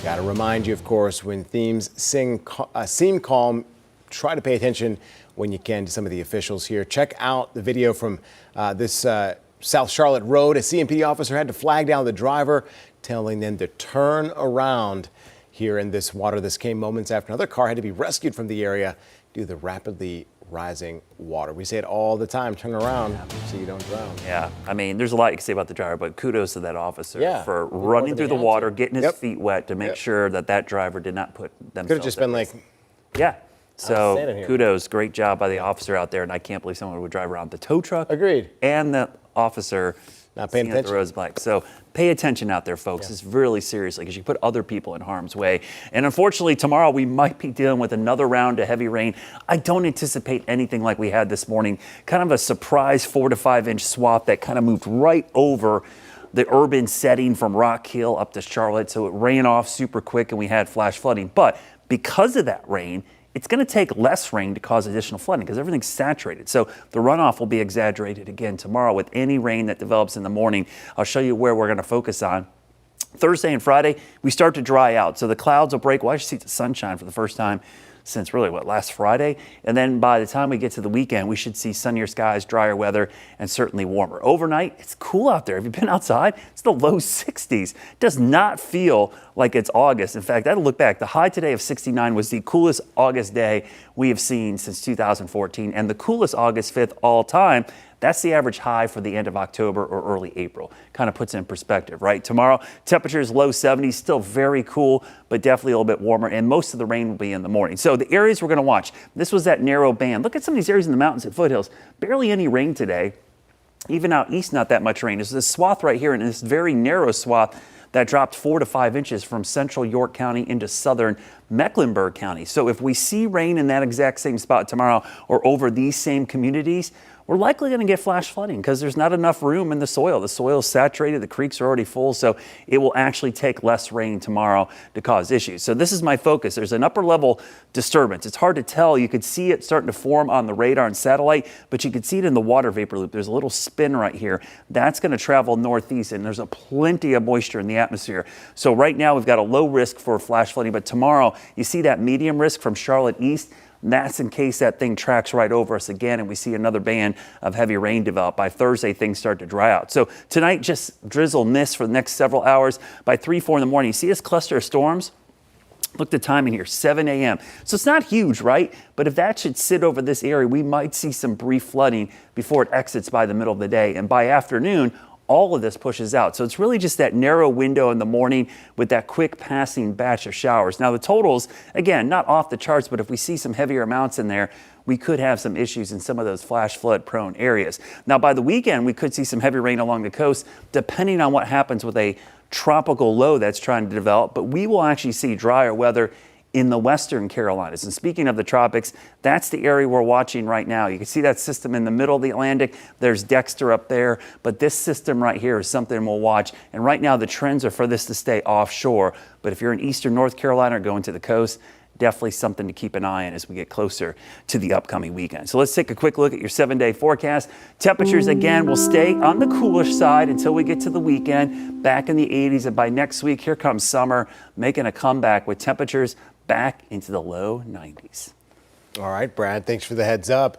Got to remind you, of course, when themes seem calm, try to pay attention when you can to some of the officials here. Check out the video from this South Charlotte road. A CMP officer had to flag down the driver, telling them to turn around here in this water. This came moments after another car had to be rescued from the area due to the rapidly rising water. We say it all the time, turn around so you don't drown. Yeah, I mean, there's a lot you can say about the driver, but kudos to that officer for More running than through he the had water, to. getting his feet wet to make sure that that driver did not put themselves Could have just been like, yeah. So standing here. kudos, great job by the officer out there, and I can't believe someone would drive around the tow truck. Agreed. And the officer not paying seeing that the attention. road's black. So pay attention out there, folks. It's really seriously because you put other people in harm's way. And unfortunately, tomorrow we might be dealing with another round of heavy rain. I don't anticipate anything like we had this morning. Kind of a surprise 4 to 5 inch swath that kind of moved right over the urban setting from Rock Hill up to Charlotte. So it ran off super quick and we had flash flooding. But because of that rain, it's going to take less rain to cause additional flooding because everything's saturated. So the runoff will be exaggerated again tomorrow with any rain that develops in the morning. I'll show you where we're going to focus on. Thursday and Friday, we start to dry out. So the clouds will break. We'll actually see the sunshine for the first time since really last Friday. And then by the time we get to the weekend, we should see sunnier skies, drier weather, and certainly warmer. Overnight, it's cool out there. Have you been outside? It's the low 60s. It does not feel like it's August. In fact, I had to look back. The high today of 69 was the coolest August day we have seen since 2014 and the coolest August 5th all time. That's the average high for the end of October or early April. Kind of puts it in perspective, right? Tomorrow, temperatures low 70s, still very cool, but definitely a little bit warmer, and most of the rain will be in the morning. So the areas we're going to watch, this was that narrow band. Look at some of these areas in the mountains and foothills. Barely any rain today. Even out east, not that much rain. There's this swath right here, and this very narrow swath that dropped 4 to 5 inches from central York County into southern Mecklenburg County. So if we see rain in that exact same spot tomorrow or over these same communities, we're likely going to get flash flooding because there's not enough room in the soil. The soil is saturated, the creeks are already full, so it will actually take less rain tomorrow to cause issues. So this is my focus. There's an upper level disturbance. It's hard to tell. You could see it starting to form on the radar and satellite, but you could see it in the water vapor loop. There's a little spin right here. That's going to travel northeast, and there's a plenty of moisture in the atmosphere. So right now we've got a low risk for flash flooding, but tomorrow you see that medium risk from Charlotte east. That's in case that thing tracks right over us again and we see another band of heavy rain develop. By Thursday, things start to dry out. So tonight, just drizzle mist for the next several hours. By 3, 4 in the morning, you see this cluster of storms? Look at the timing here, 7 a.m. So it's not huge, right? But if that should sit over this area, we might see some brief flooding before it exits by the middle of the day. And by afternoon, all of this pushes out. So it's really just that narrow window in the morning with that quick passing batch of showers. Now the totals, again, not off the charts, but if we see some heavier amounts in there, we could have some issues in some of those flash flood prone areas. Now by the weekend, we could see some heavy rain along the coast, depending on what happens with a tropical low that's trying to develop, but we will actually see drier weather in the western Carolinas. And speaking of the tropics, that's the area we're watching right now. You can see that system in the middle of the Atlantic. There's Dexter up there, but this system right here is something we'll watch. And right now the trends are for this to stay offshore. But if you're in eastern North Carolina or going to the coast, definitely something to keep an eye on as we get closer to the upcoming weekend. So let's take a quick look at your 7-day forecast. Temperatures again will stay on the cooler side until we get to the weekend, back in the 80s. And by next week, here comes summer, making a comeback with temperatures back into the low 90s. All right, Brad, thanks for the heads up.